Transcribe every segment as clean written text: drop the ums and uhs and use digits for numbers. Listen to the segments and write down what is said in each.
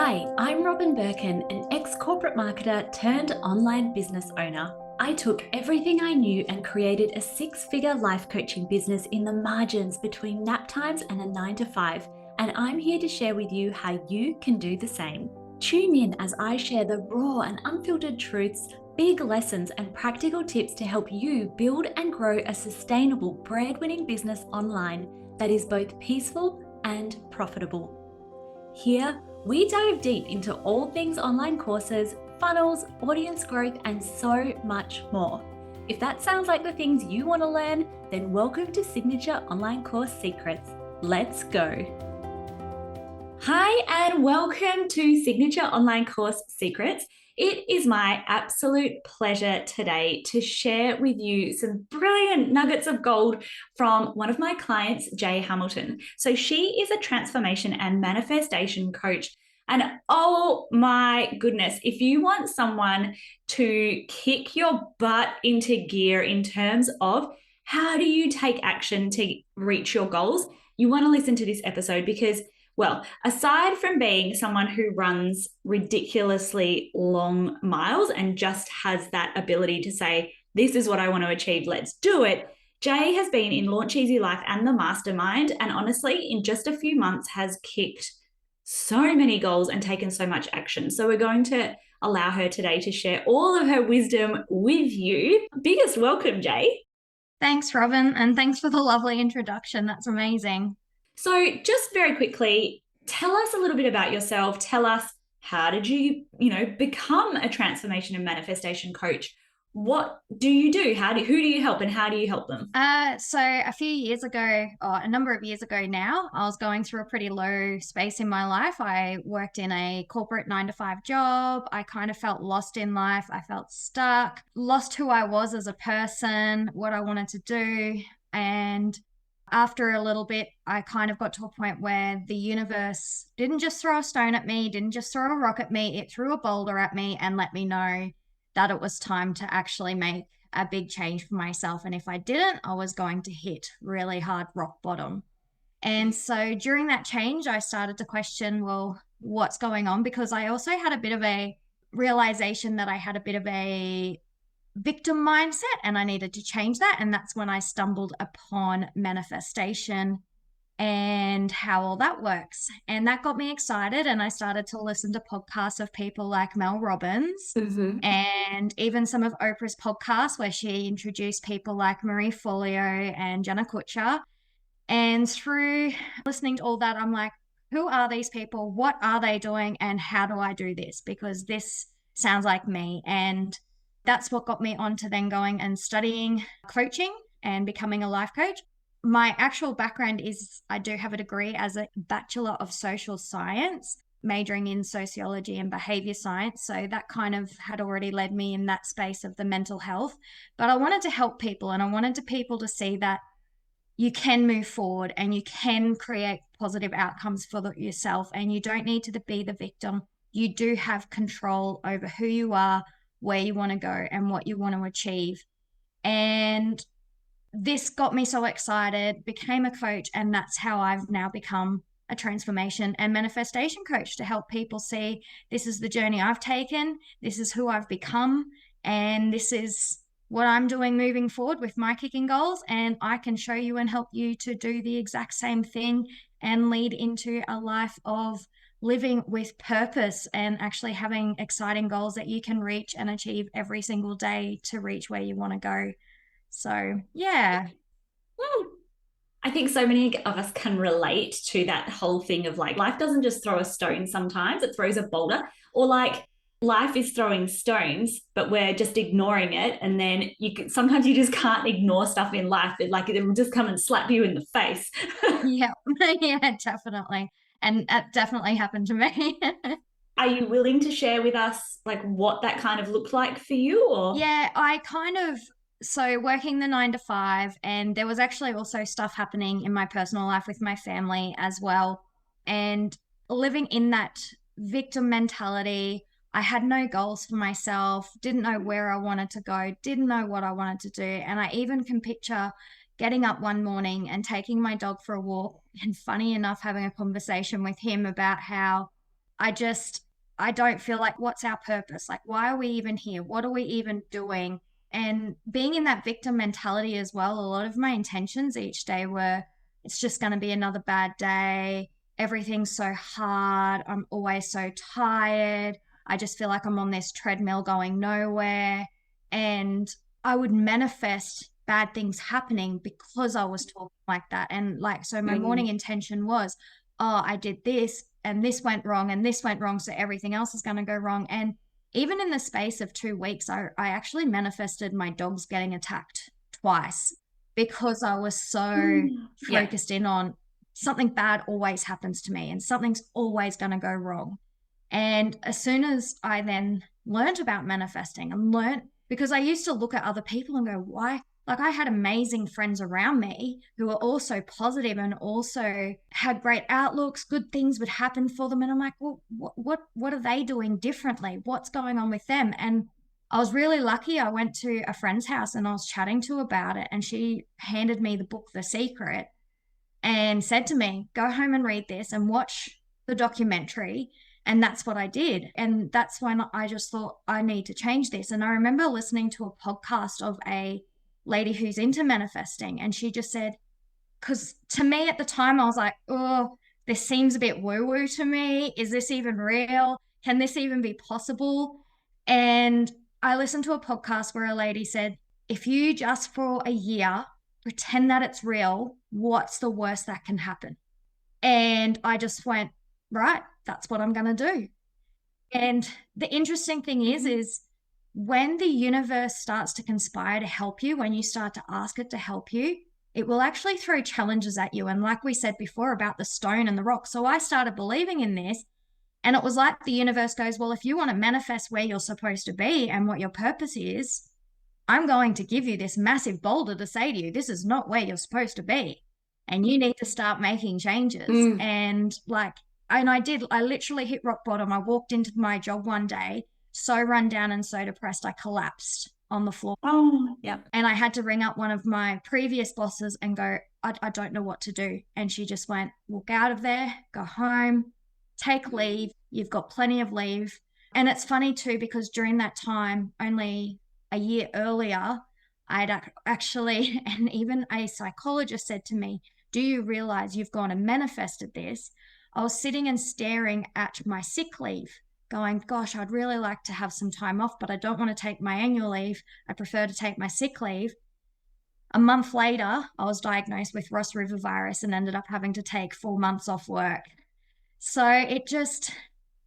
Hi, I'm Robin Birkin, an ex-corporate marketer turned online business owner. I took everything I knew and created a six-figure life coaching business in the margins between nap times and a 9 to 5, and I'm here to share with you how you can do the same. Tune in as I share the raw and unfiltered truths, big lessons, and practical tips to help you build and grow a sustainable bread-winning business online that is both peaceful and profitable. Here, we dive deep into all things online courses, funnels, audience growth, and so much more. If that sounds like the things you want to learn, then welcome to Signature Online Course Secrets. Let's go. Hi, and welcome to Signature Online Course Secrets. It is my absolute pleasure today to share with you some brilliant nuggets of gold from one of my clients, Jay Hamilton. So she is a transformation and manifestation coach. And oh my goodness, if you want someone to kick your butt into gear in terms of how do you take action to reach your goals, you want to listen to this episode because, well, aside from being someone who runs ridiculously long miles and just has that ability to say, this is what I want to achieve, let's do it, Jay has been in Launch Easy Life and the Mastermind, and honestly, in just a few months has kicked so many goals and taken so much action. So we're going to allow her today to share all of her wisdom with you. Biggest welcome, Jay. Thanks, Robin, and thanks for the lovely introduction. That's amazing. So just very quickly, tell us a little bit about yourself. Tell us, how did you, become a transformation and manifestation coach? What do you do? Who do you help and how do you help them? So a few years ago, or a number of years ago now, I was going through a pretty low space in my life. I worked in a corporate 9 to 5 job. I kind of felt lost in life. I felt stuck, lost who I was as a person, what I wanted to do. And after a little bit, I kind of got to a point where the universe didn't just throw a stone at me, didn't just throw a rock at me. It threw a boulder at me and let me know that it was time to actually make a big change for myself. And if I didn't, I was going to hit really hard rock bottom. And so during that change, I started to question, well, what's going on? Because I also had a bit of a realization that I had a bit of a victim mindset and I needed to change that. And that's when I stumbled upon manifestation and how all that works. And that got me excited. And I started to listen to podcasts of people like Mel Robbins and even some of Oprah's podcasts where she introduced people like Marie Forleo and Jenna Kutcher. And through listening to all that, I'm like, who are these people? What are they doing? And how do I do this? Because this sounds like me. And that's what got me on to then going and studying coaching and becoming a life coach. My actual background is I do have a degree as a Bachelor of Social Science, majoring in sociology and behavior science. So that kind of had already led me in that space of the mental health. But I wanted to help people and I wanted people to see that you can move forward and you can create positive outcomes for yourself and you don't need to be the victim. You do have control over who you are, where you want to go and what you want to achieve. And this got me so excited, became a coach, and that's how I've now become a transformation and manifestation coach to help people see this is the journey I've taken, this is who I've become, and this is what I'm doing moving forward with my kicking goals. And I can show you and help you to do the exact same thing and lead into a life of living with purpose and actually having exciting goals that you can reach and achieve every single day to reach where you want to go. So, yeah. I think so many of us can relate to that whole thing of like, life doesn't just throw a stone sometimes, it throws a boulder, or like life is throwing stones, but we're just ignoring it. And then sometimes you just can't ignore stuff in life. It will just come and slap you in the face. Yeah, yeah, definitely. And that definitely happened to me. Are you willing to share with us like what that kind of looked like for you? Or Yeah, so working the 9 to 5, and there was actually also stuff happening in my personal life with my family as well. And living in that victim mentality, I had no goals for myself, didn't know where I wanted to go, didn't know what I wanted to do. And I even can picture getting up one morning and taking my dog for a walk, and funny enough, having a conversation with him about how I don't feel like, what's our purpose? Like, why are we even here? What are we even doing? And being in that victim mentality as well, a lot of my intentions each day were, it's just going to be another bad day. Everything's so hard. I'm always so tired. I just feel like I'm on this treadmill going nowhere. And I would manifest bad things happening because I was talking like that. And like, so my morning intention was, oh, I did this and this went wrong and this went wrong. So everything else is going to go wrong. And even in the space of 2 weeks, I actually manifested my dogs getting attacked twice because I was so focused in on something bad always happens to me and something's always going to go wrong. And as soon as I then learned about manifesting and learned, because I used to look at other people and go, why? Like, I had amazing friends around me who were also positive and also had great outlooks, good things would happen for them. And I'm like, well, what are they doing differently? What's going on with them? And I was really lucky. I went to a friend's house and I was chatting to her about it. And she handed me the book, The Secret, and said to me, go home and read this and watch the documentary. And that's what I did. And that's when I just thought, I need to change this. And I remember listening to a podcast of a lady who's into manifesting. And she just said, because to me at the time, I was like, oh, this seems a bit woo-woo to me. Is this even real? Can this even be possible? And I listened to a podcast where a lady said, if you just for a year pretend that it's real, what's the worst that can happen? And I just went, right, that's what I'm going to do. And the interesting thing is when the universe starts to conspire to help you, when you start to ask it to help you, it will actually throw challenges at you. And like we said before about the stone and the rock. So I started believing in this. And it was like the universe goes, well, if you want to manifest where you're supposed to be and what your purpose is, I'm going to give you this massive boulder to say to you, this is not where you're supposed to be. And you need to start making changes. And I literally hit rock bottom. I walked into my job one day, so run down and so depressed, I collapsed on the floor. And I had to ring up one of my previous bosses and go, I don't know what to do. And she just went, walk out of there, go home, take leave. You've got plenty of leave. And it's funny too, because during that time, only a year earlier, I'd actually, and even a psychologist said to me, do you realize you've gone and manifested this? I was sitting and staring at my sick leave going, gosh, I'd really like to have some time off, but I don't want to take my annual leave. I prefer to take my sick leave. A month later, I was diagnosed with Ross River virus and ended up having to take 4 months off work. So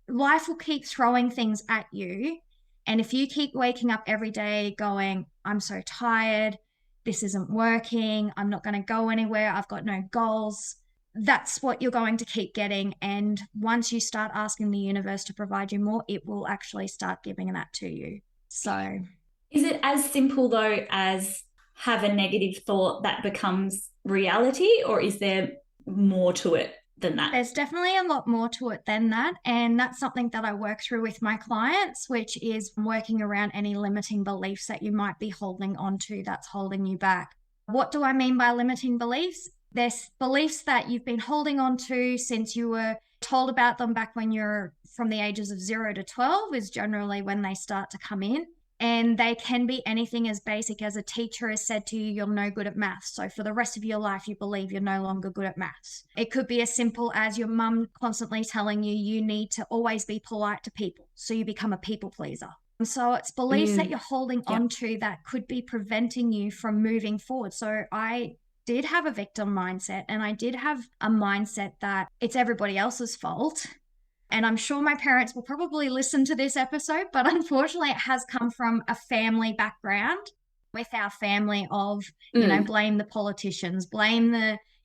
life will keep throwing things at you. And if you keep waking up every day going, I'm so tired, this isn't working, I'm not going to go anywhere, I've got no goals, that's what you're going to keep getting. And once you start asking the universe to provide you more, it will actually start giving that to you. So is it as simple though as have a negative thought that becomes reality, or is there more to it than that? There's definitely a lot more to it than that. And that's something that I work through with my clients, which is working around any limiting beliefs that you might be holding onto that's holding you back. What do I mean by limiting beliefs? There's beliefs that you've been holding on to since you were told about them back when you're from the ages of 0 to 12 is generally when they start to come in. And they can be anything as basic as a teacher has said to you, you're no good at maths. So for the rest of your life, you believe you're no longer good at maths. It could be as simple as your mum constantly telling you, you need to always be polite to people. So you become a people pleaser. So it's beliefs that you're holding onto that could be preventing you from moving forward. So I did have a victim mindset, and I did have a mindset that it's everybody else's fault. And I'm sure my parents will probably listen to this episode, but unfortunately it has come from a family background with our family of, blame the politicians, blame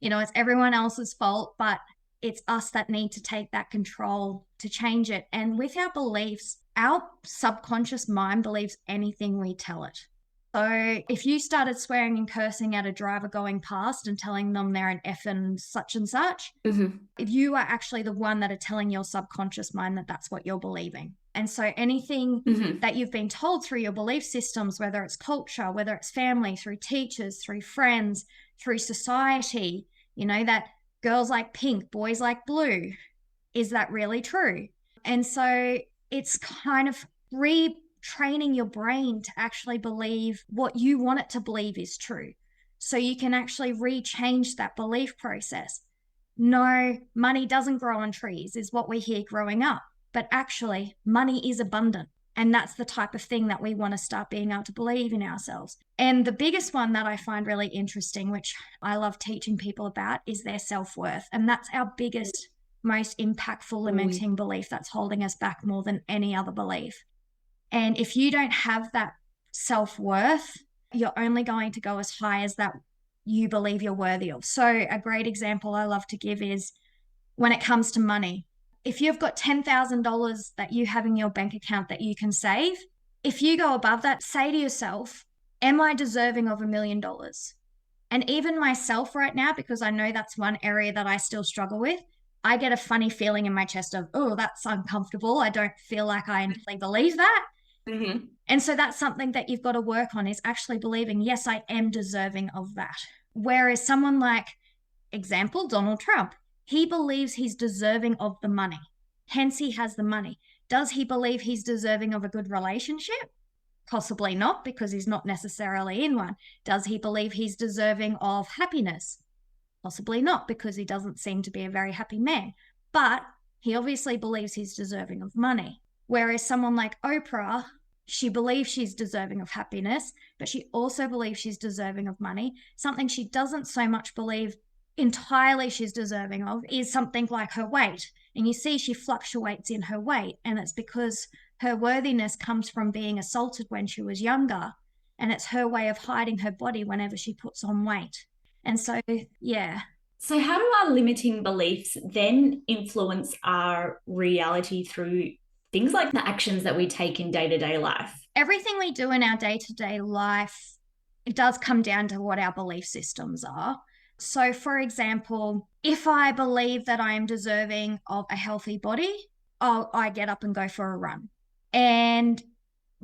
it's everyone else's fault, but it's us that need to take that control to change it. And with our beliefs, our subconscious mind believes anything we tell it. So if you started swearing and cursing at a driver going past and telling them they're an effing such and such, you are actually the one that are telling your subconscious mind that that's what you're believing. And so anything that you've been told through your belief systems, whether it's culture, whether it's family, through teachers, through friends, through society, that girls like pink, boys like blue, is that really true? And so it's kind of retraining your brain to actually believe what you want it to believe is true. So you can actually rechange that belief process. No, money doesn't grow on trees is what we hear growing up. But actually, money is abundant. And that's the type of thing that we want to start being able to believe in ourselves. And the biggest one that I find really interesting, which I love teaching people about, is their self-worth. And that's our biggest, most impactful limiting belief that's holding us back more than any other belief. And if you don't have that self-worth, you're only going to go as high as that you believe you're worthy of. So a great example I love to give is when it comes to money. If you've got $10,000 that you have in your bank account that you can save, if you go above that, say to yourself, am I deserving of $1 million? And even myself right now, because I know that's one area that I still struggle with, I get a funny feeling in my chest of, oh, that's uncomfortable. I don't feel like I really believe that. Mm-hmm. And so that's something that you've got to work on, is actually believing, yes, I am deserving of that. Whereas someone like, example, Donald Trump, he believes he's deserving of the money. Hence, he has the money. Does he believe he's deserving of a good relationship? Possibly not, because he's not necessarily in one. Does he believe he's deserving of happiness? Possibly not, because he doesn't seem to be a very happy man. But he obviously believes he's deserving of money. Whereas someone like Oprah, she believes she's deserving of happiness, but she also believes she's deserving of money. Something she doesn't so much believe entirely she's deserving of is something like her weight. And you see she fluctuates in her weight, and it's because her worthiness comes from being assaulted when she was younger, and it's her way of hiding her body whenever she puts on weight. And so, yeah. So how do our limiting beliefs then influence our reality through things like the actions that we take in day-to-day life? Everything we do in our day-to-day life, it does come down to what our belief systems are. So, for example, if I believe that I am deserving of a healthy body, I get up and go for a run. And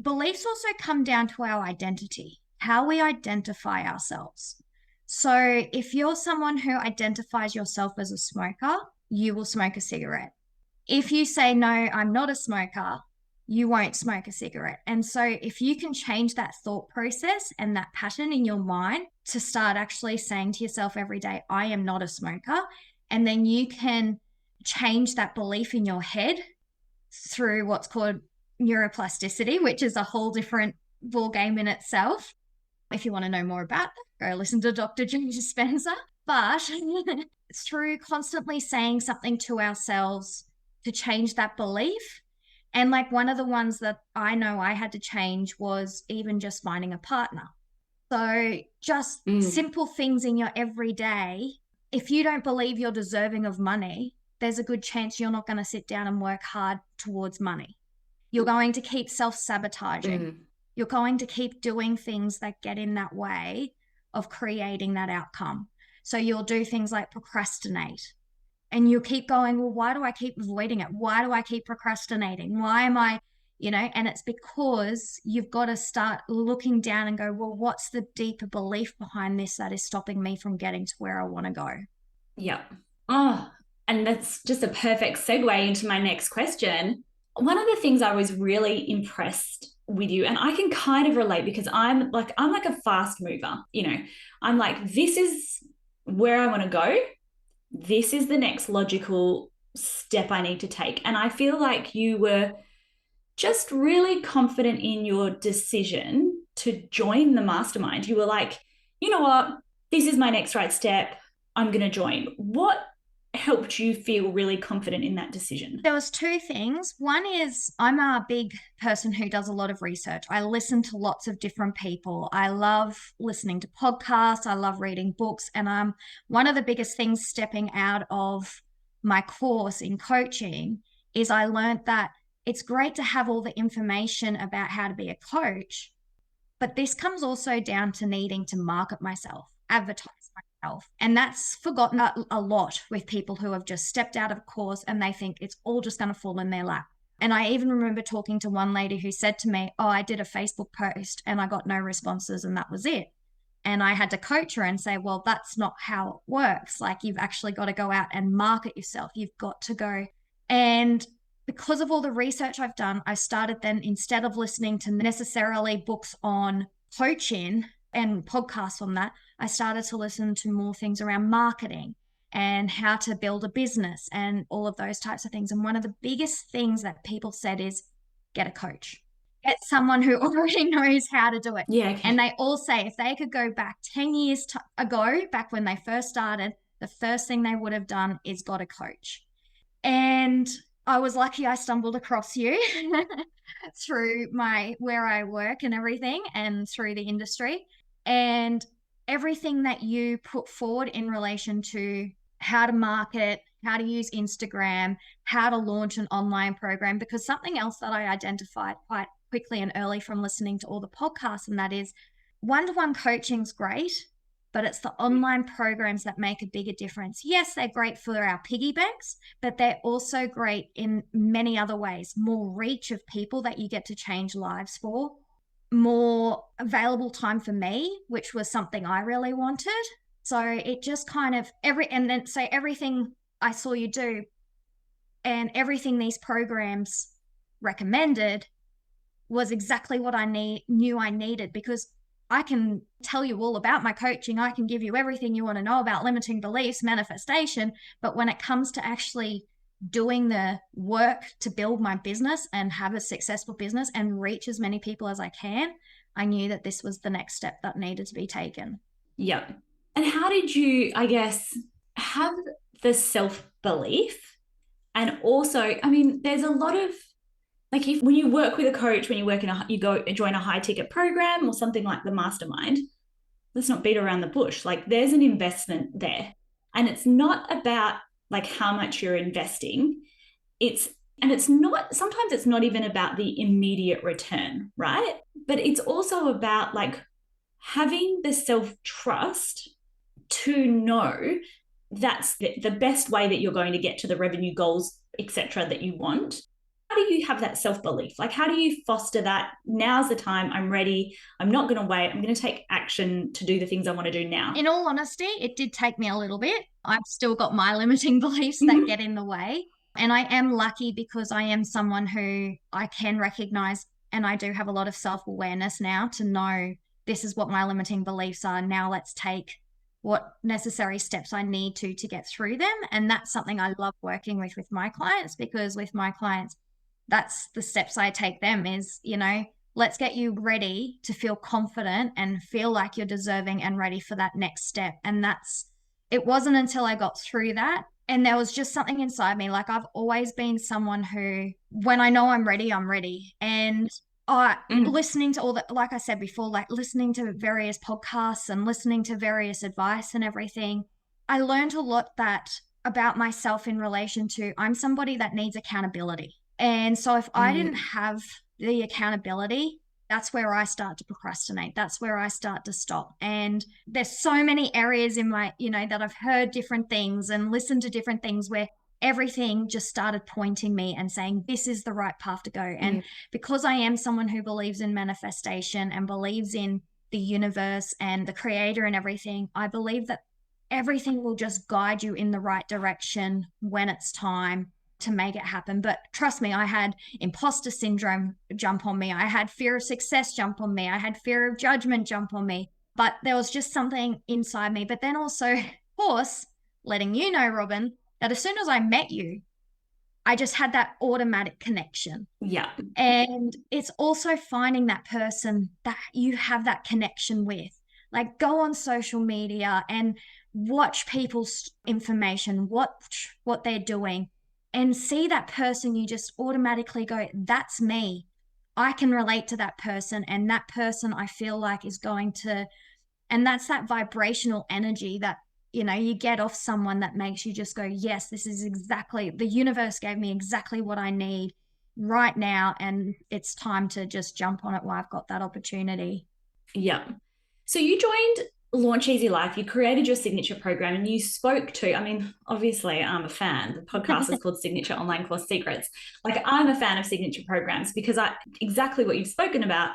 beliefs also come down to our identity, how we identify ourselves. So if you're someone who identifies yourself as a smoker, you will smoke a cigarette. If you say, no, I'm not a smoker, you won't smoke a cigarette. And so if you can change that thought process and that pattern in your mind to start actually saying to yourself every day, I am not a smoker, and then you can change that belief in your head through what's called neuroplasticity, which is a whole different ball game in itself. If you want to know more about that, go listen to Dr. Jim Dispenza. But it's through constantly saying something to ourselves to change that belief. And like one of the ones that I know I had to change was even just finding a partner. So just simple things in your everyday. If you don't believe you're deserving of money, there's a good chance you're not going to sit down and work hard towards money. You're going to keep self-sabotaging. You're going to keep doing things that get in that way of creating that outcome. So you'll do things like procrastinate. And you'll keep going, well, why do I keep avoiding it? Why do I keep procrastinating? Why am I, and it's because you've got to start looking down and go, well, what's the deeper belief behind this that is stopping me from getting to where I want to go? Yeah. Oh, and that's just a perfect segue into my next question. One of the things I was really impressed with you, and I can kind of relate because I'm like a fast mover, I'm like, this is where I want to go. This is the next logical step I need to take. And I feel like you were just really confident in your decision to join the mastermind. You were like, you know what? This is my next right step. I'm going to join. What helped you feel really confident in that decision? There was two things. One is I'm a big person who does a lot of research. I listen to lots of different people. I love listening to podcasts. I love reading books. And one of the biggest things stepping out of my course in coaching is I learned that it's great to have all the information about how to be a coach, but this comes also down to needing to market myself, advertise myself. And that's forgotten a lot with people who have just stepped out of a course and they think it's all just going to fall in their lap. And I even remember talking to one lady who said to me, oh, I did a Facebook post and I got no responses and that was it. And I had to coach her and say, well, that's not how it works. Like, you've actually got to go out and market yourself. You've got to go. And because of all the research I've done, I started then, instead of listening to necessarily books on coaching and podcasts on that, I started to listen to more things around marketing and how to build a business and all of those types of things. And one of the biggest things that people said is get a coach, get someone who already knows how to do it. Yeah. Okay. And they all say if they could go back 10 years ago, back when they first started, the first thing they would have done is got a coach. And I was lucky I stumbled across you through where I work and everything, and through the industry. And everything that you put forward in relation to how to market, how to use Instagram, how to launch an online program, because something else that I identified quite quickly and early from listening to all the podcasts, and that is one-to-one coaching's great, but it's the online programs that make a bigger difference. Yes, they're great for our piggy banks, but they're also great in many other ways. More reach of people that you get to change lives for, more available time for me, which was something I really wanted. So it just kind of everything I saw you do and everything these programs recommended was exactly what I knew I needed, because I can tell you all about my coaching. I can give you everything you want to know about limiting beliefs, manifestation. But when it comes to actually doing the work to build my business and have a successful business and reach as many people as I can, I knew that this was the next step that needed to be taken. Yeah. And how did you, I guess, have the self-belief? And also, I mean, there's a lot of, like, when you work with a coach, when you work you go join a high ticket program or something like the mastermind, let's not beat around the bush. Like, there's an investment there. And it's not about like how much you're investing. Sometimes it's not even about the immediate return, right? But it's also about like having the self-trust to know that's the best way that you're going to get to the revenue goals, etc., that you want. How do you have that self-belief? Like, how do you foster that? Now's the time. I'm ready. I'm not going to wait. I'm going to take action to do the things I want to do now. In all honesty, it did take me a little bit. I've still got my limiting beliefs that get in the way. And I am lucky because I am someone who I can recognize, and I do have a lot of self-awareness now to know this is what my limiting beliefs are. Now let's take what necessary steps I need to get through them. And that's something I love working with my clients, because with my clients, that's the steps I take them is, let's get you ready to feel confident and feel like you're deserving and ready for that next step. And it wasn't until I got through that, and there was just something inside me. Like, I've always been someone who, when I know I'm ready, I'm ready. And listening to all that, like I said before, like listening to various podcasts and listening to various advice and everything, I learned a lot about myself in relation to, I'm somebody that needs accountability. And so if I didn't have the accountability, that's where I start to procrastinate. That's where I start to stop. And there's so many areas in my, that I've heard different things and listened to different things where everything just started pointing me and saying, this is the right path to go. And because I am someone who believes in manifestation and believes in the universe and the creator and everything, I believe that everything will just guide you in the right direction when it's time to make it happen. But trust me, I had imposter syndrome jump on me. I had fear of success jump on me. I had fear of judgment jump on me. But there was just something inside me. But then also, of course, letting you know, Robin, that as soon as I met you, I just had that automatic connection. Yeah. And it's also finding that person that you have that connection with. Like, go on social media and watch people's information, watch what they're doing, and see that person. You just automatically go, that's me. I can relate to that person. And that person, I feel like, is going to, and that's that vibrational energy that, you get off someone that makes you just go, yes, this is exactly, the universe gave me exactly what I need right now. And it's time to just jump on it while I've got that opportunity. Yeah. So you joined Launch Easy Life, you created your signature program, and you spoke to, I mean, obviously I'm a fan. The podcast is called Signature Online Course Secrets. Like, I'm a fan of signature programs because exactly what you've spoken about,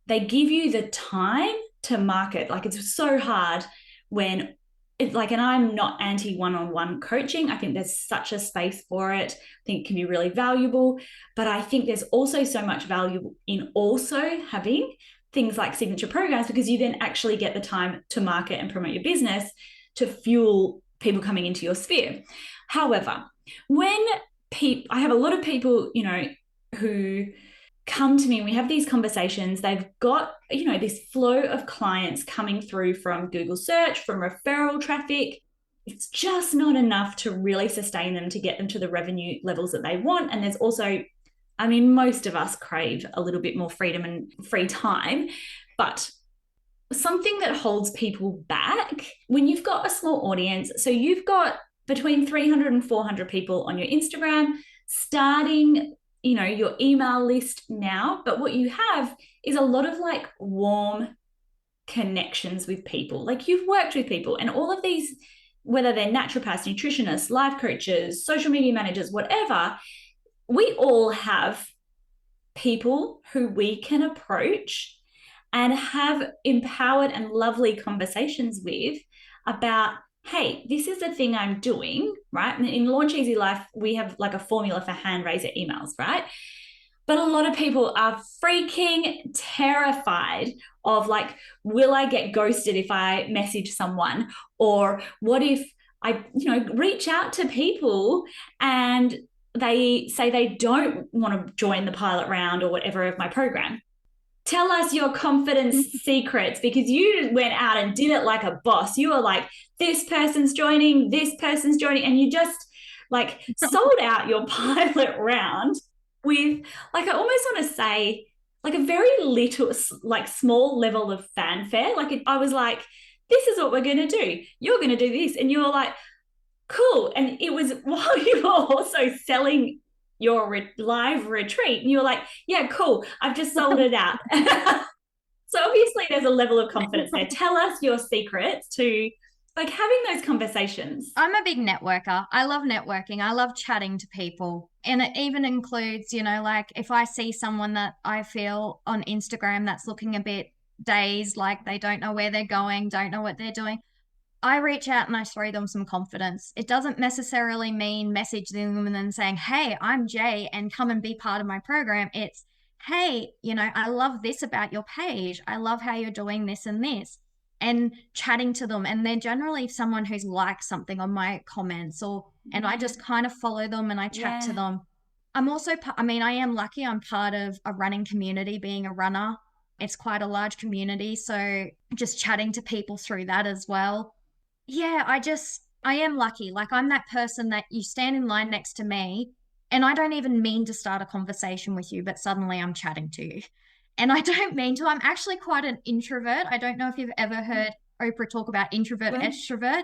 they give you the time to market. Like, it's so hard when it's like, and I'm not anti one-on-one coaching. I think there's such a space for it. I think it can be really valuable, but I think there's also so much value in also having things like signature programs, because you then actually get the time to market and promote your business to fuel people coming into your sphere. However, when I have a lot of people, you know, who come to me and we have these conversations. They've got, you know, this flow of clients coming through from Google search, from referral traffic. It's just not enough to really sustain them, to get them to the revenue levels that they want. And there's also, I mean, most of us crave a little bit more freedom and free time, but something that holds people back when you've got a small audience. So you've got between 300 and 400 people on your Instagram, starting, you know, your email list now, but what you have is a lot of like warm connections with people. Like, you've worked with people, and all of these, whether they're naturopaths, nutritionists, life coaches, social media managers, whatever, we all have people who we can approach and have empowered and lovely conversations with about, hey, this is the thing I'm doing, right? And in Launch Easy Life, we have like a formula for hand raiser emails, right? But a lot of people are freaking terrified of like, will I get ghosted if I message someone? Or what if I, you know, reach out to people and they say they don't want to join the pilot round or whatever of my program? Tell us your confidence secrets, because you went out and did it like a boss. You were like, this person's joining, and you just like sold out your pilot round with, like, I almost want to say, like a very little, like small level of fanfare. Like, I was like, this is what we're going to do. You're going to do this. And you were like, cool. And it was while you were also selling your live retreat, and you were like, yeah, cool, I've just sold it out. So obviously there's a level of confidence there. Tell us your secrets to like having those conversations. I'm a big networker. I love networking. I love chatting to people. And it even includes, you know, like if I see someone that I feel on Instagram that's looking a bit dazed, like they don't know where they're going, don't know what they're doing, I reach out and I throw them some confidence. It doesn't necessarily mean messaging them and then saying, hey, I'm Jay and come and be part of my program. It's, hey, you know, I love this about your page. I love how you're doing this and this, and chatting to them. And they're generally someone who's liked something on my comments, or, and I just kind of follow them and I chat to them. I'm also, I mean, I am lucky. I'm part of a running community, being a runner. It's quite a large community. So just chatting to people through that as well. Yeah, I am lucky. Like, I'm that person that you stand in line next to me and I don't even mean to start a conversation with you, but suddenly I'm chatting to you. And I don't mean to. I'm actually quite an introvert. I don't know if you've ever heard Oprah talk about introvert, extrovert.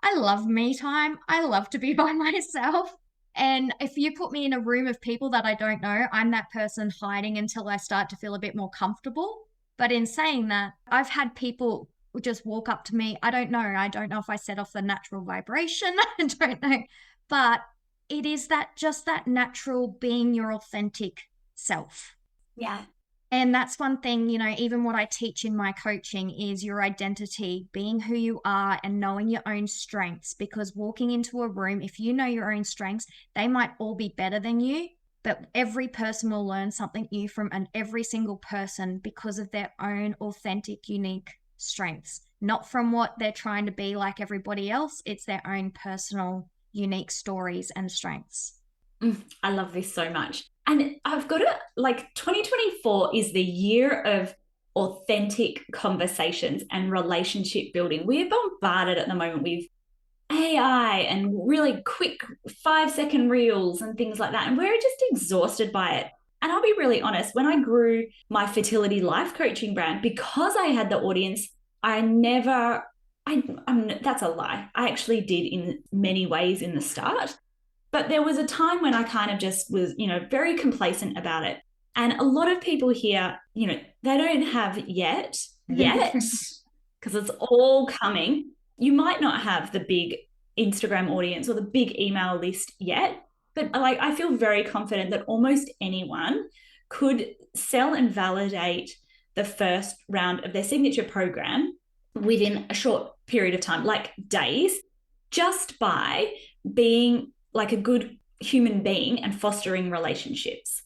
I love me time. I love to be by myself. And if you put me in a room of people that I don't know, I'm that person hiding until I start to feel a bit more comfortable. But in saying that, I've had people just walk up to me. I don't know. I don't know if I set off the natural vibration. I don't know. But it is that, just that natural being your authentic self. Yeah. And that's one thing, you know, even what I teach in my coaching is your identity, being who you are and knowing your own strengths. Because walking into a room, if you know your own strengths, they might all be better than you, but every person will learn something new from every single person because of their own authentic, unique strengths, not from what they're trying to be like everybody else. It's their own personal, unique stories and strengths. I love this so much. And I've got to, like, 2024 is the year of authentic conversations and relationship building. We're bombarded at the moment with AI and really quick 5-second reels and things like that. And we're just exhausted by it. And I'll be really honest, when I grew my fertility life coaching brand, because I had the audience, that's a lie. I actually did in many ways in the start. But there was a time when I kind of just was, you know, very complacent about it. And a lot of people here, you know, they don't have yet, because it's all coming. You might not have the big Instagram audience or the big email list yet, but like, I feel very confident that almost anyone could sell and validate the first round of their signature program within a short period of time, like days, just by being like a good human being and fostering relationships.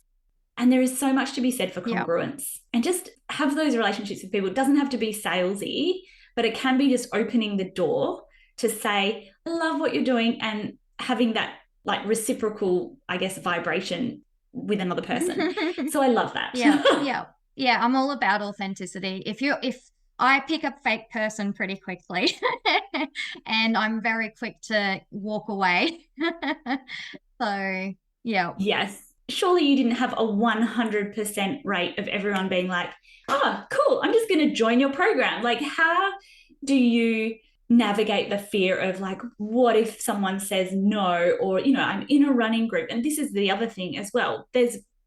And there is so much to be said for congruence, and just have those relationships with people. It doesn't have to be salesy, but it can be just opening the door to say, I love what you're doing, and having that like reciprocal, I guess, vibration with another person. So I love that. Yeah. I'm all about authenticity. If I pick a fake person pretty quickly and I'm very quick to walk away. So, yeah. Yes. Surely you didn't have a 100% rate of everyone being like, oh, cool, I'm just going to join your program. Like, how do you navigate the fear of like, what if someone says no? Or, I'm in a running group. And this is the other thing as well.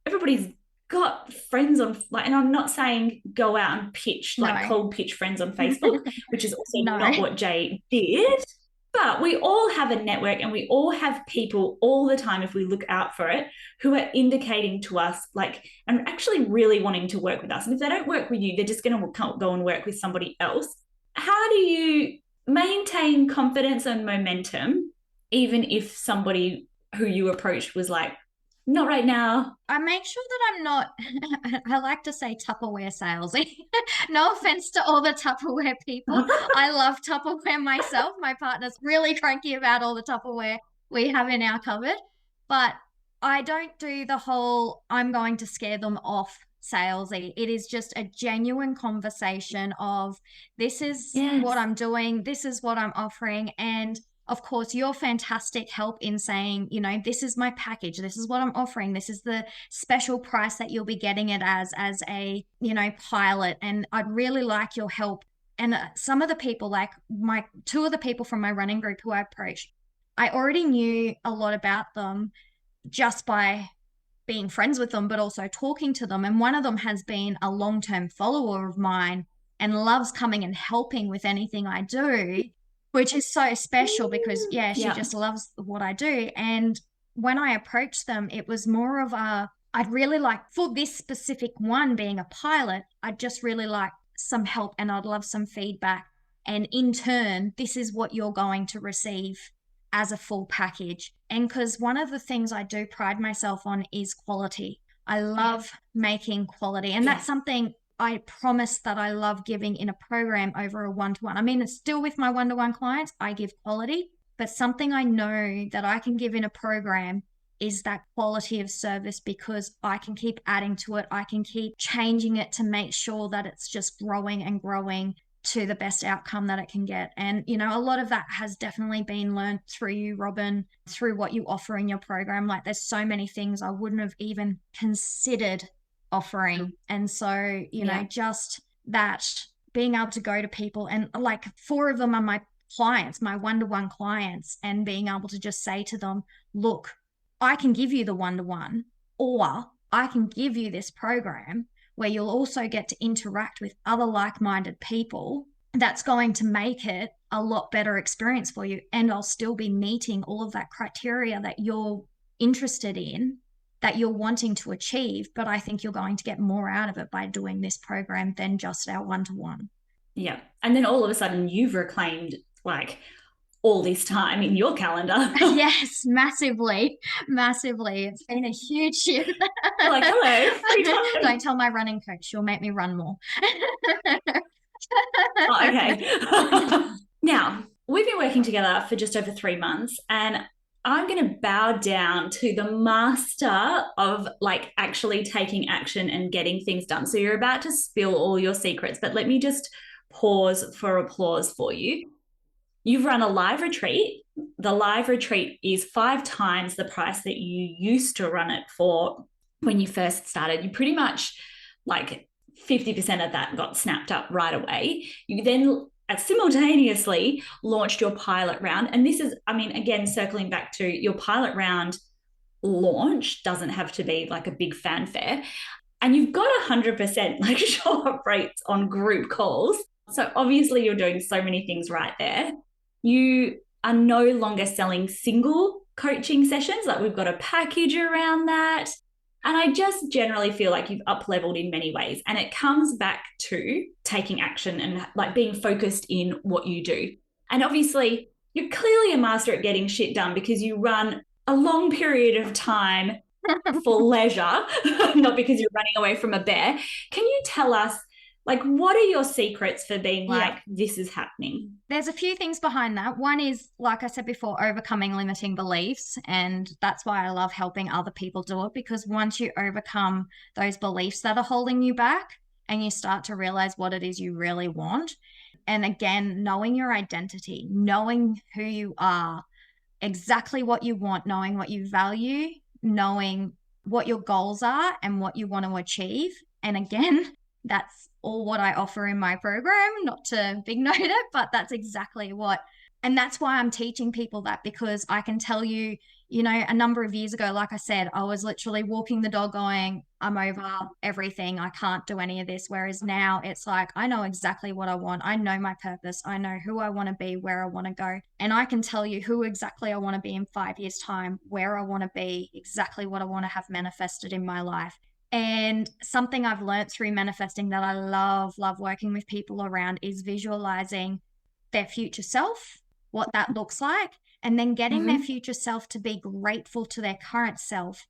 Everybody's got friends on, like, and I'm not saying go out and pitch, like cold pitch friends on Facebook, which is also not what Jay did. But we all have a network, and we all have people all the time, if we look out for it, who are indicating to us, like, and actually really wanting to work with us. And if they don't work with you, they're just going to go and work with somebody else. How do you maintain confidence and momentum, even if somebody who you approached was like, not right now? I make sure that I'm not, I like to say Tupperware salesy. No offense to all the Tupperware people. I love Tupperware myself. My partner's really cranky about all the Tupperware we have in our cupboard. But I don't do the whole, I'm going to scare them off salesy. It is just a genuine conversation of, this is what I'm doing, this is what I'm offering. And of course, your fantastic help in saying, this is my package, this is what I'm offering, this is the special price that you'll be getting it as a, pilot. And I'd really like your help. And some of the people, like two of the people from my running group who I approached, I already knew a lot about them just by being friends with them, but also talking to them. And one of them has been a long-term follower of mine and loves coming and helping with anything I do, which is so special because, she just loves what I do. And when I approached them, it was more of I'd really like, for this specific one being a pilot, I'd just really like some help, and I'd love some feedback. And in turn, this is what you're going to receive as a full package. And because one of the things I do pride myself on is quality. I love making quality. And that's something I promise that I love giving in a program over a one-to-one. I mean, it's still with my one-to-one clients, I give quality, but something I know that I can give in a program is that quality of service, because I can keep adding to it. I can keep changing it to make sure that it's just growing and growing to the best outcome that it can get. And, a lot of that has definitely been learned through you, Robin, through what you offer in your program. Like, there's so many things I wouldn't have even considered offering. And so, just that being able to go to people, and like 4 of them are my clients, my one-to-one clients, and being able to just say to them, look, I can give you the one-to-one, or I can give you this program where you'll also get to interact with other like-minded people. That's going to make it a lot better experience for you. And I'll still be meeting all of that criteria that you're interested in, that you're wanting to achieve. But I think you're going to get more out of it by doing this program than just our one-to-one. Yeah. And then all of a sudden you've reclaimed like all this time in your calendar. Yes, massively. It's been a huge shift. Like, hello. Don't tell my running coach. She'll make me run more. Oh, okay. Now, we've been working together for just over 3 months, and I'm going to bow down to the master of like actually taking action and getting things done. So you're about to spill all your secrets, but let me just pause for applause for you. You've run a live retreat. The live retreat is 5 times the price that you used to run it for when you first started. You pretty much like 50% of that got snapped up right away. You then simultaneously launched your pilot round. And this is, I mean, again, circling back to your pilot round launch doesn't have to be like a big fanfare. And you've got 100% like show up rates on group calls. So obviously you're doing so many things right there. You are no longer selling single coaching sessions. Like, we've got a package around that. And I just generally feel like you've up leveled in many ways. And it comes back to taking action and like being focused in what you do. And obviously, you're clearly a master at getting shit done because you run a long period of time for leisure, not because you're running away from a bear. Can you tell us, like, what are your secrets for being Yeah. like, this is happening? There's a few things behind that. One is, like I said before, overcoming limiting beliefs. And that's why I love helping other people do it, because once you overcome those beliefs that are holding you back and you start to realize what it is you really want, and again, knowing your identity, knowing who you are, exactly what you want, knowing what you value, knowing what your goals are and what you want to achieve. And again, that's all what I offer in my program, not to big note it, but that's exactly what. And that's why I'm teaching people that, because I can tell you, you know, a number of years ago, like I said, I was literally walking the dog going, I'm over everything. I can't do any of this. Whereas now it's like, I know exactly what I want. I know my purpose. I know who I want to be, where I want to go. And I can tell you who exactly I want to be in 5 years' time, where I want to be, exactly what I want to have manifested in my life. And something I've learned through manifesting that I love working with people around is visualizing their future self, what that looks like, and then getting their future self to be grateful to their current self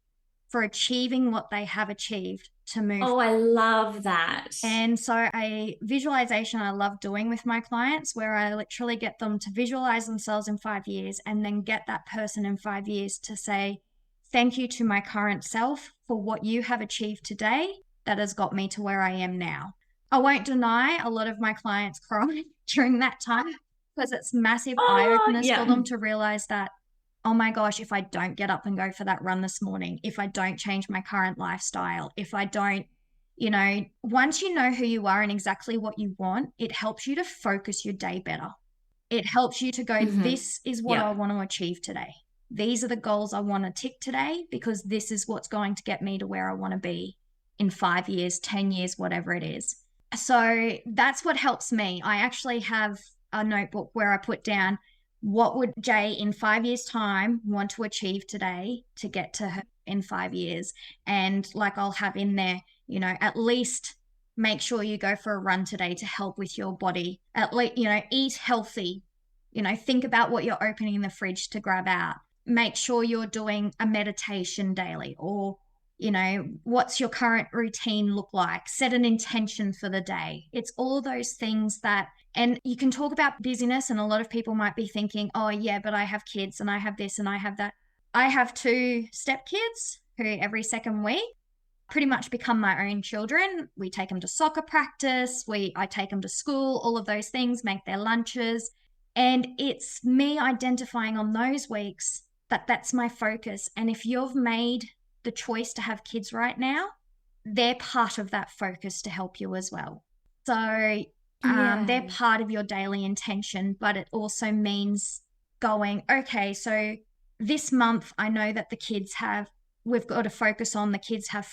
for achieving what they have achieved to move. Oh, I love that. And so a visualization I love doing with my clients, where I literally get them to visualize themselves in 5 years and then get that person in 5 years to say, thank you to my current self for what you have achieved today that has got me to where I am now. I won't deny a lot of my clients cry during that time, because it's massive eye-openers for them to realize that, oh my gosh, if I don't get up and go for that run this morning, if I don't change my current lifestyle, if I don't, you know, once you know who you are and exactly what you want, it helps you to focus your day better. It helps you to go, this is what I want to achieve today. These are the goals I want to tick today, because this is what's going to get me to where I want to be in 5 years, 10 years, whatever it is. So that's what helps me. I actually have a notebook where I put down, what would Jay in 5 years' time want to achieve today to get to her in 5 years? And like, I'll have in there, you know, at least make sure you go for a run today to help with your body. At least, you know, eat healthy. You know, think about what you're opening the fridge to grab out. Make sure you're doing a meditation daily, or, you know, what's your current routine look like? Set an intention for the day. It's all those things that, and you can talk about busyness, and a lot of people might be thinking, oh yeah, but I have kids and I have this and I have that. I have 2 stepkids who every second week pretty much become my own children. We take them to soccer practice. I take them to school, all of those things, make their lunches. And it's me identifying on those weeks that that's my focus. And if you've made the choice to have kids right now, they're part of that focus to help you as well. So they're part of your daily intention, but it also means going, okay, so this month I know that we've got to focus on, the kids have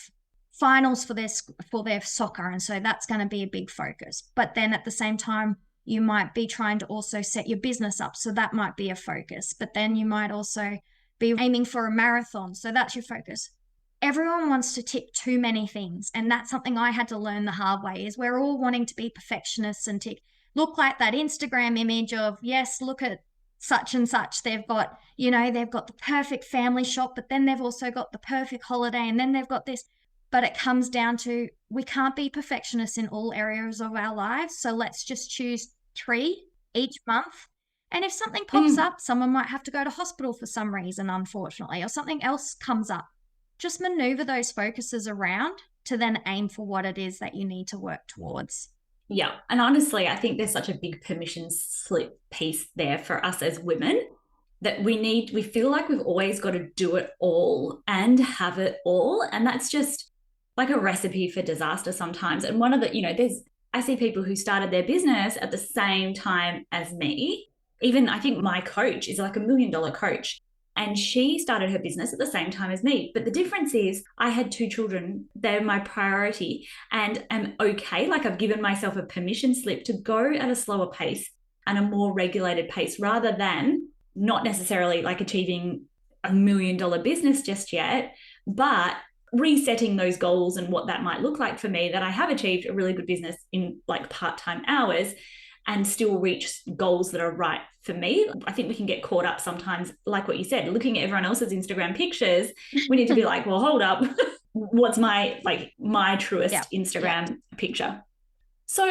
finals for their soccer, and so that's going to be a big focus. But then at the same time, you might be trying to also set your business up, so that might be a focus. But then you might also be aiming for a marathon, so that's your focus. Everyone wants to tick too many things, and that's something I had to learn the hard way, is we're all wanting to be perfectionists and look like that Instagram image of, yes, look at such and such, they've got the perfect family shop, but then they've also got the perfect holiday, and then they've got this. But it comes down to, we can't be perfectionists in all areas of our lives, so let's just choose 3 each month. And if something pops up, someone might have to go to hospital for some reason, unfortunately, or something else comes up, just maneuver those focuses around to then aim for what it is that you need to work towards. Yeah. And honestly, I think there's such a big permission slip piece there for us as women, that we feel like we've always got to do it all and have it all. And that's just like a recipe for disaster sometimes. And one of the, I see people who started their business at the same time as me. Even I think my coach is like $1 million coach, and she started her business at the same time as me. But the difference is, I had 2 children. They're my priority, and am okay. Like, I've given myself a permission slip to go at a slower pace and a more regulated pace, rather than not necessarily like achieving $1 million business just yet, but resetting those goals and what that might look like for me, that I have achieved a really good business in like part-time hours and still reach goals that are right for me. I think we can get caught up sometimes, like what you said, looking at everyone else's Instagram pictures. We need to be like, well, hold up. What's my truest Instagram picture? So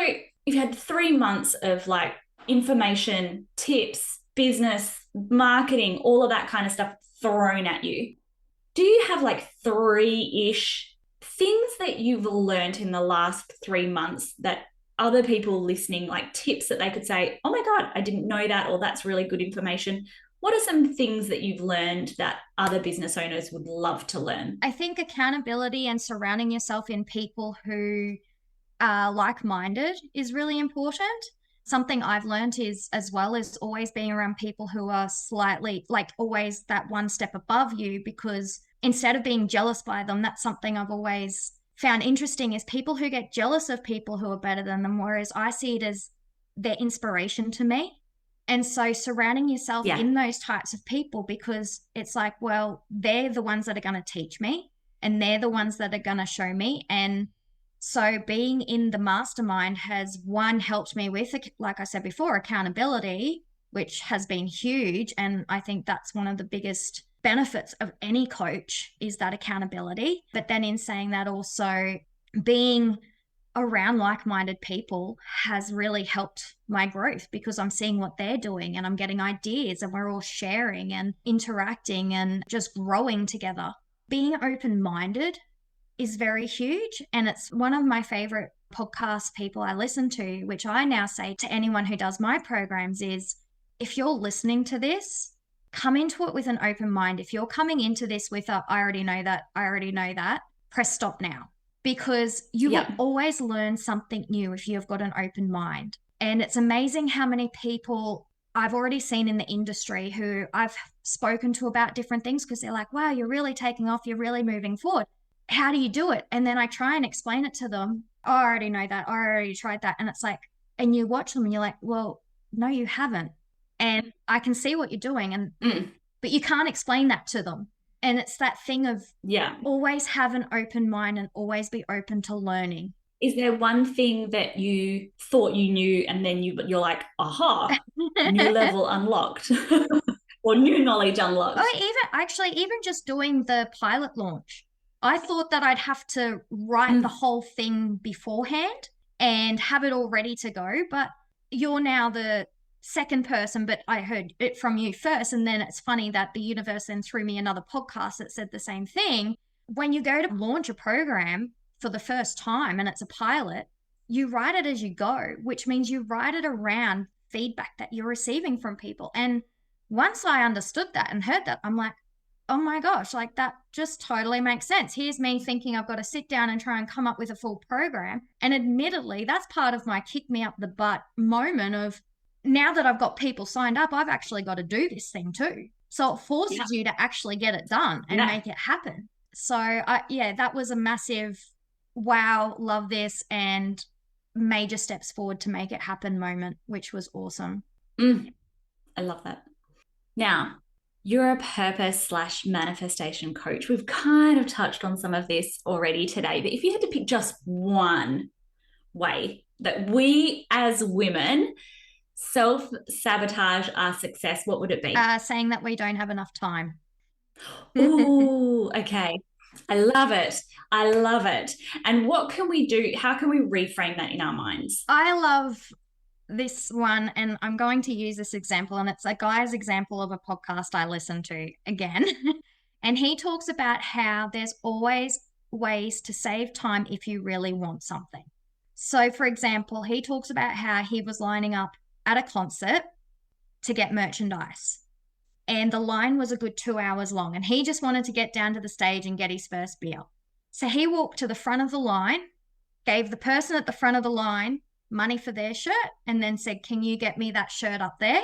you've had 3 months of like information, tips, business, marketing, all of that kind of stuff thrown at you. Do you have like 3-ish things that you've learned in the last 3 months that other people listening, like tips that they could say, oh my God, I didn't know that, or that's really good information? What are some things that you've learned that other business owners would love to learn? I think accountability and surrounding yourself in people who are like-minded is really important. Something I've learned is, as well as always being around people who are slightly, like always that one step above you, because instead of being jealous by them, that's something I've always found interesting, is people who get jealous of people who are better than them, whereas I see it as their inspiration to me. And so surrounding yourself in those types of people, because it's like, well, they're the ones that are going to teach me and they're the ones that are going to show me. And so being in the mastermind has, one, helped me with, like I said before, accountability, which has been huge. And I think that's one of the biggest benefits of any coach, is that accountability. But then in saying that, also being around like-minded people has really helped my growth, because I'm seeing what they're doing and I'm getting ideas and we're all sharing and interacting and just growing together. Being open-minded is very huge. And it's one of my favorite podcast people I listen to, which I now say to anyone who does my programs, is if you're listening to this, come into it with an open mind. If you're coming into this with a, I already know that, press stop now. Because you will always learn something new if you've got an open mind. And it's amazing how many people I've already seen in the industry who I've spoken to about different things, because they're like, wow, you're really taking off, you're really moving forward. How do you do it? And then I try and explain it to them. Oh, I already know that. I already tried that. And it's like, and you watch them and you're like, well, no, you haven't. And I can see what you're doing. And but you can't explain that to them. And it's that thing of always have an open mind and always be open to learning. Is there one thing that you thought you knew and then you're like, aha, new level unlocked or new knowledge unlocked? Oh, even just doing the pilot launch. I thought that I'd have to write the whole thing beforehand and have it all ready to go. But you're now the second person, but I heard it from you first. And then it's funny that the universe then threw me another podcast that said the same thing. When you go to launch a program for the first time and it's a pilot, you write it as you go, which means you write it around feedback that you're receiving from people. And once I understood that and heard that, I'm like, oh my gosh, like that just totally makes sense. Here's me thinking I've got to sit down and try and come up with a full program. And admittedly, that's part of my kick me up the butt moment of, now that I've got people signed up, I've actually got to do this thing too. So it forces you to actually get it done and make it happen. So that was a massive, wow, love this, and major steps forward to make it happen moment, which was awesome. I love that. Now, you're a purpose/manifestation coach. We've kind of touched on some of this already today, but if you had to pick just one way that we as women self-sabotage our success, what would it be? Saying that we don't have enough time. Oh, okay. I love it. I love it. And what can we do? How can we reframe that in our minds? I love this one, and I'm going to use this example, and it's a guy's example of a podcast I listen to again. And he talks about how there's always ways to save time if you really want something. So, for example, he talks about how he was lining up at a concert to get merchandise. And the line was a good 2 hours long. And he just wanted to get down to the stage and get his first beer. So he walked to the front of the line, gave the person at the front of the line money for their shirt, and then said, can you get me that shirt up there?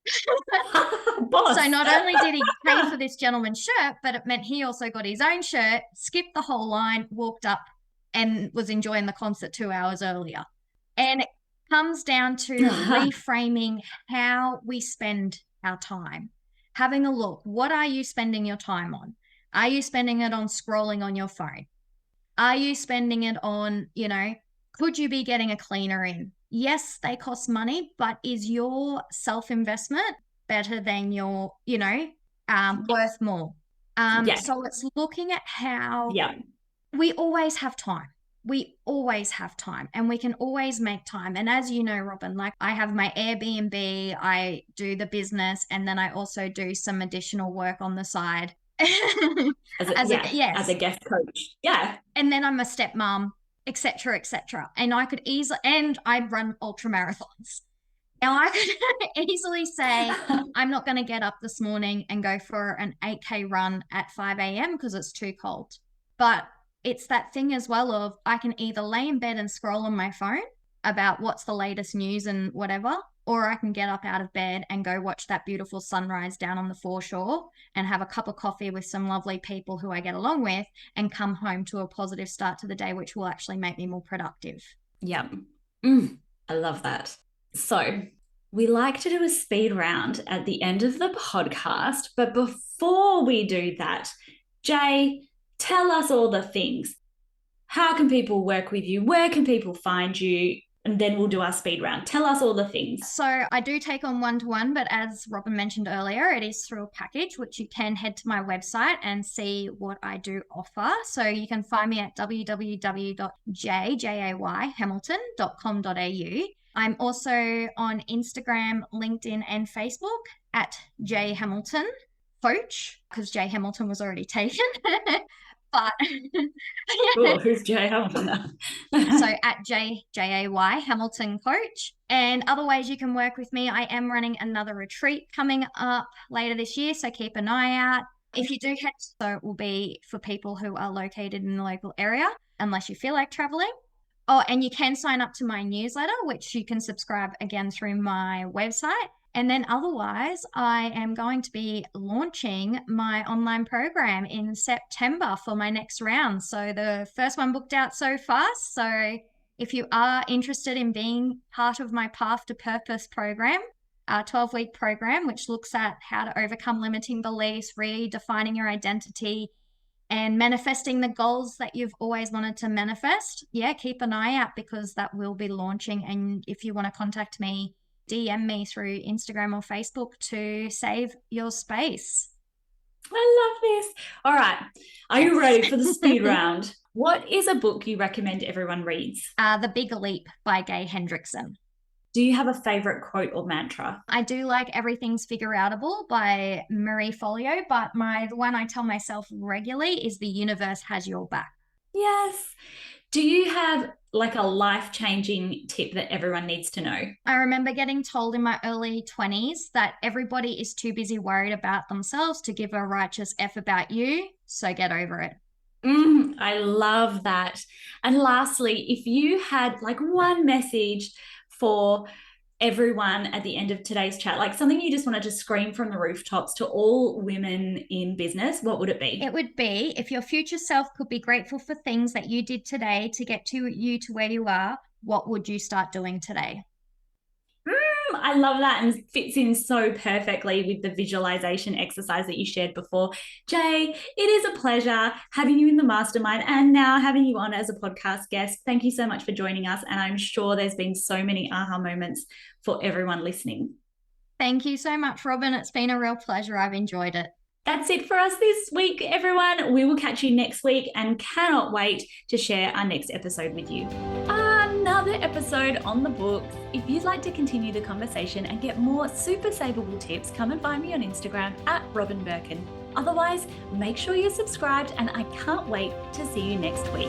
So not only did he pay for this gentleman's shirt, but it meant he also got his own shirt, skipped the whole line, walked up, and was enjoying the concert 2 hours earlier. And it comes down to reframing how we spend our time. Having a look, what are you spending your time on? Are you spending it on scrolling on your phone? Are you spending it on, could you be getting a cleaner in? Yes, they cost money, but is your self-investment better than your, worth more? So it's looking at how we always have time. We always have time, and we can always make time. And as you know, Robin, like I have my Airbnb, I do the business, and then I also do some additional work on the side. as a guest coach. Yeah. And then I'm a stepmom, etc., etc. And I could easily, and I run ultra marathons. Now I could easily say, I'm not going to get up this morning and go for an 8K run at 5 a.m. because it's too cold. But it's that thing as well of I can either lay in bed and scroll on my phone about what's the latest news and whatever, or I can get up out of bed and go watch that beautiful sunrise down on the foreshore and have a cup of coffee with some lovely people who I get along with and come home to a positive start to the day, which will actually make me more productive. Yeah. I love that. So we like to do a speed round at the end of the podcast, but before we do that, Jay, tell us all the things. How can people work with you? Where can people find you? And then we'll do our speed round. Tell us all the things. So I do take on one-to-one, but as Robin mentioned earlier, it is through a package, which you can head to my website and see what I do offer. So you can find me at www.jayhamilton.com.au. I'm also on Instagram, LinkedIn, and Facebook at Jay Hamilton Coach, because Jay Hamilton was already taken. But Ooh, who's Jay Hamilton? So at Jay Hamilton Coach. And other ways you can work with me, I am running another retreat coming up later this year, so keep an eye out. If you do head, so it will be for people who are located in the local area, unless you feel like traveling. Oh, and you can sign up to my newsletter, which you can subscribe again through my website. And then otherwise, I am going to be launching my online program in September for my next round. So the first one booked out so fast. So if you are interested in being part of my Path to Purpose program, a 12-week program, which looks at how to overcome limiting beliefs, redefining your identity, and manifesting the goals that you've always wanted to manifest, keep an eye out because that will be launching. And if you want to contact me, DM me through Instagram or Facebook to save your space. I love this. All right. Are you ready for the speed round? What is a book you recommend everyone reads? The Big Leap by Gay Hendrickson. Do you have a favorite quote or mantra? I do like Everything's Figure-Outable by Marie Forleo, but the one I tell myself regularly is The Universe Has Your Back. Yes. Do you have like a life-changing tip that everyone needs to know? I remember getting told in my early 20s that everybody is too busy worried about themselves to give a righteous F about you, so get over it. I love that. And lastly, if you had like one message for everyone at the end of today's chat, like something you just wanted to scream from the rooftops to all women in business, what would it be? It would be, if your future self could be grateful for things that you did today to get you to where you are, what would you start doing today? I love that, and fits in so perfectly with the visualization exercise that you shared before. Jay, it is a pleasure having you in the mastermind and now having you on as a podcast guest. Thank you so much for joining us. And I'm sure there's been so many aha moments for everyone listening. Thank you so much, Robin. It's been a real pleasure. I've enjoyed it. That's it for us this week, everyone. We will catch you next week and cannot wait to share our next episode with you. Another episode on the books. If you'd like to continue the conversation and get more super saveable tips, come and find me on Instagram at Robin Birkin. Otherwise, make sure you're subscribed and I can't wait to see you next week.